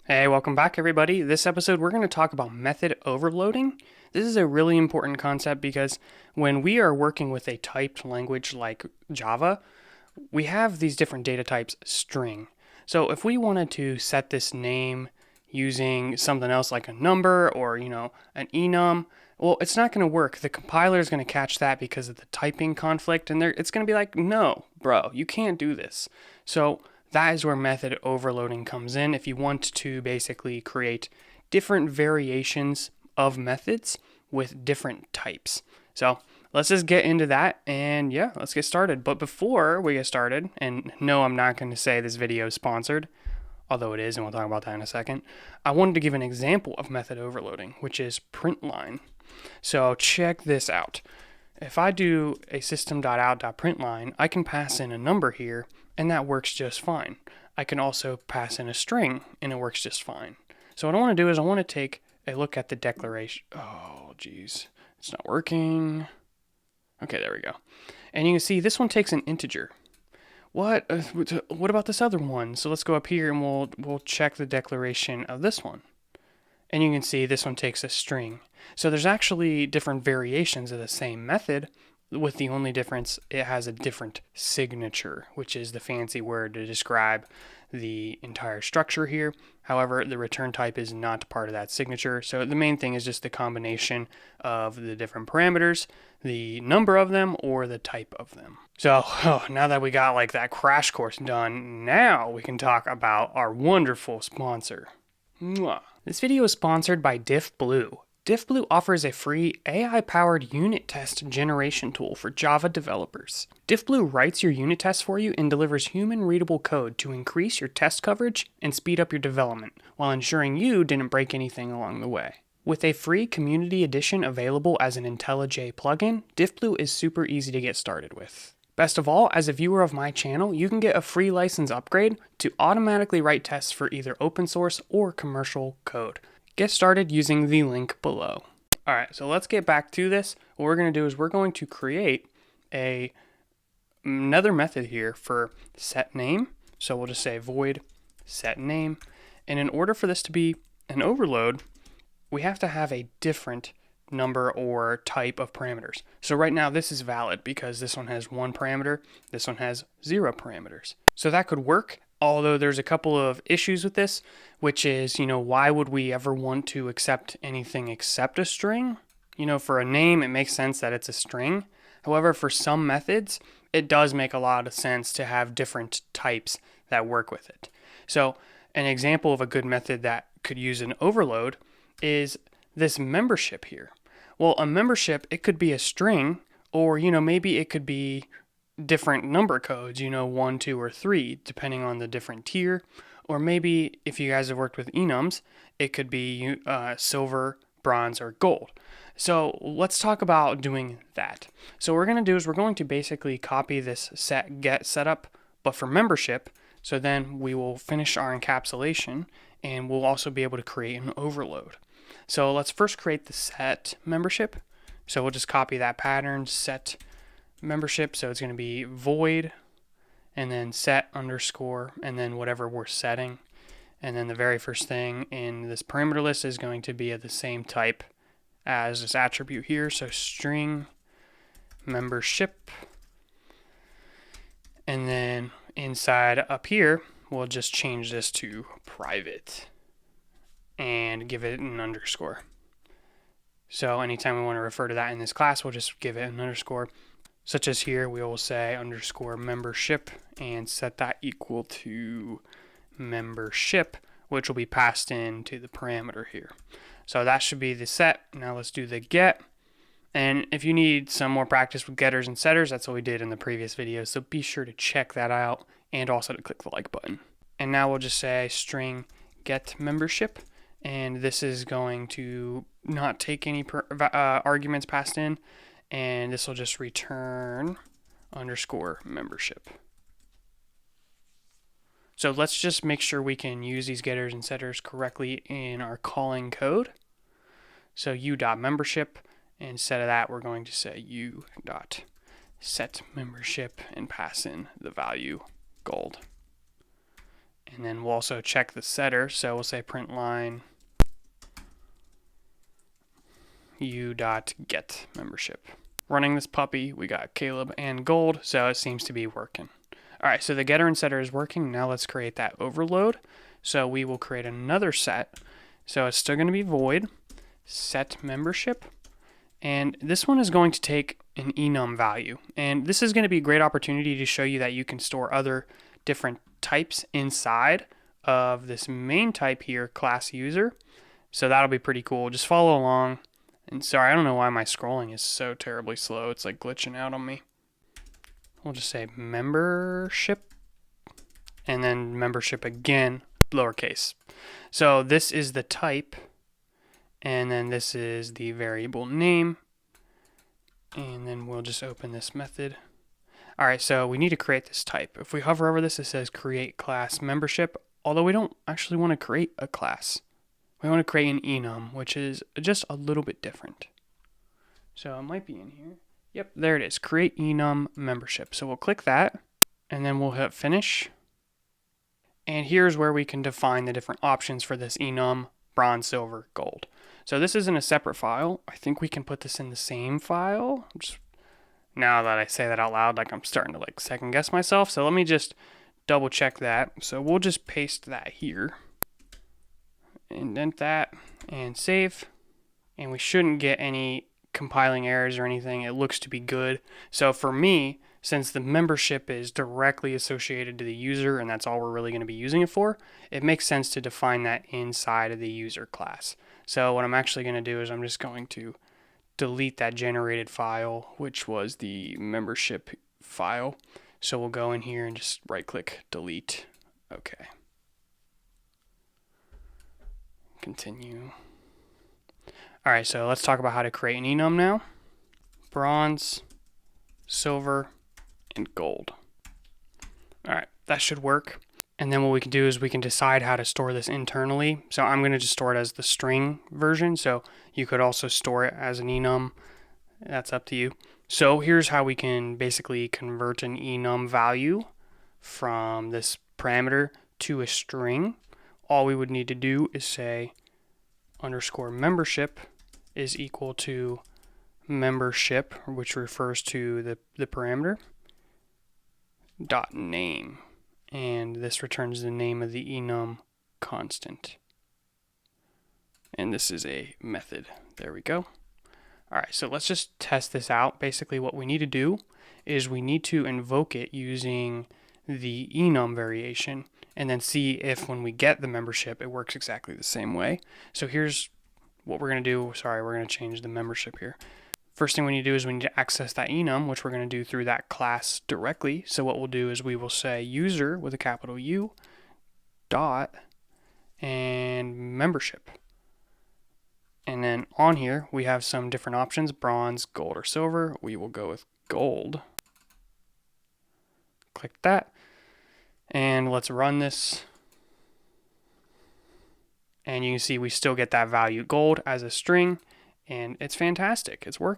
Hey, welcome back everybody. This episode we're going to talk about method overloading. This is a really important concept because when we are working with a typed language like Java, we have these different data types string. So if we wanted to set this name using something else like a number or, an enum, well, it's not going to work. The compiler is going to catch that because of the typing conflict and it's going to be like, "No, bro, you can't do this." So that is where method overloading comes in if you want to basically create different variations of methods with different types. So let's just get into that and yeah, let's get started. But before we get started, and no, I'm not going to say this video is sponsored, although it is, and we'll talk about that in a second, I wanted to give an example of method overloading, which is println. So check this out. If I do a system.out.println, I can pass in a number here, and that works just fine. I can also pass in a string, and it works just fine. So what I want to do is I want to take a look at the declaration. Oh, geez. It's not working. Okay, there we go. And you can see this one takes an integer. What about this other one? So let's go up here, and we'll check the declaration of this one. And you can see this one takes a string. So there's actually different variations of the same method, with the only difference it has a different signature, which is the fancy word to describe the entire structure here. However, the return type is not part of that signature. So the main thing is just the combination of the different parameters, the number of them, or the type of them. So now that we got like that crash course done, now we can talk about our wonderful sponsor. Mwah. This video is sponsored by DiffBlue. DiffBlue offers a free AI-powered unit test generation tool for Java developers. DiffBlue writes your unit tests for you and delivers human-readable code to increase your test coverage and speed up your development, while ensuring you didn't break anything along the way. With a free community edition available as an IntelliJ plugin, DiffBlue is super easy to get started with. Best of all, as a viewer of my channel, you can get a free license upgrade to automatically write tests for either open source or commercial code. Get started using the link below. Alright, so let's get back to this. What we're going to do is we're going to create another method here for set name. So we'll just say void set name. And in order for this to be an overload, we have to have a different number or type of parameters. So right now this is valid because this one has 1 parameter, this one has 0 parameters. So that could work, although there's a couple of issues with this, which is, why would we ever want to accept anything except a string? For a name, it makes sense that it's a string. However, for some methods, it does make a lot of sense to have different types that work with it. So an example of a good method that could use an overload is this membership here. Well, a membership, it could be a string, or, maybe it could be different number codes, 1, 2, or 3, depending on the different tier. Or maybe if you guys have worked with enums, it could be silver, bronze, or gold. So let's talk about doing that. So what we're going to do is we're going to basically copy this set get setup, but for membership. So then we will finish our encapsulation, and we'll also be able to create an overload. So let's first create the set membership. So we'll just copy that pattern, set membership. So it's going to be void and then set underscore and then whatever we're setting. And then the very first thing in this parameter list is going to be of the same type as this attribute here. So string membership. And then inside up here, we'll just change this to private and give it an underscore. So anytime we want to refer to that in this class, we'll just give it an underscore. Such as here, we will say underscore membership and set that equal to membership, which will be passed into the parameter here. So that should be the set. Now let's do the get. And if you need some more practice with getters and setters, that's what we did in the previous video. So be sure to check that out and also to click the like button. And now we'll just say string get membership. And this is going to not take any arguments passed in. And this will just return underscore membership. So let's just make sure we can use these getters and setters correctly in our calling code. So u.membership, instead of that, we're going to say u.setMembership and pass in the value gold. And then we'll also check the setter. So we'll say print line u.get membership. Running this puppy, we got Caleb and gold, so it seems to be working. All right, so the getter and setter is working. Now let's create that overload. So we will create another set. So it's still going to be void set membership. And this one is going to take an enum value. And this is going to be a great opportunity to show you that you can store other different types inside of this main type here, class user. So that'll be pretty cool. Just follow along. And sorry, I don't know why my scrolling is so terribly slow. It's like glitching out on me. We'll just say membership and then membership again, lowercase. So this is the type, and then this is the variable name, and then we'll just open this method. All right, so we need to create this type. If we hover over this, it says create class membership, although we don't actually want to create a class. We want to create an enum, which is just a little bit different. So it might be in here. Yep, there it is, create enum membership. So we'll click that, and then we'll hit finish. And here's where we can define the different options for this enum, bronze, silver, gold. So this isn't a separate file. I think we can put this in the same file. Now that I say that out loud, like I'm starting to like second guess myself. So let me just double check that. So we'll just paste that here, indent that, and save. And we shouldn't get any compiling errors or anything. It looks to be good. So for me, since the membership is directly associated to the user and that's all we're really going to be using it for, it makes sense to define that inside of the user class. So what I'm actually going to do is I'm just going to delete that generated file, which was the membership file. So we'll go in here and just right click, delete. Okay. Continue. All right, so let's talk about how to create an enum now. Bronze, silver, and gold. All right, that should work. And then what we can do is we can decide how to store this internally. So I'm going to just store it as the string version. So you could also store it as an enum. That's up to you. So here's how we can basically convert an enum value from this parameter to a string. All we would need to do is say underscore membership is equal to membership, which refers to the parameter, dot name. And this returns the name of the enum constant. And this is a method. There we go. All right, so let's just test this out. Basically what we need to do is we need to invoke it using the enum variation and then see if when we get the membership, it works exactly the same way. So here's what we're going to do. Sorry, we're going to change the membership here. First thing we need to do is we need to access that enum, which we're going to do through that class directly. So what we'll do is we will say user with a capital U dot and membership. And then on here, we have some different options, bronze, gold, or silver. We will go with gold. Click that. And let's run this. And you can see we still get that value gold as a string. And it's fantastic. It's working.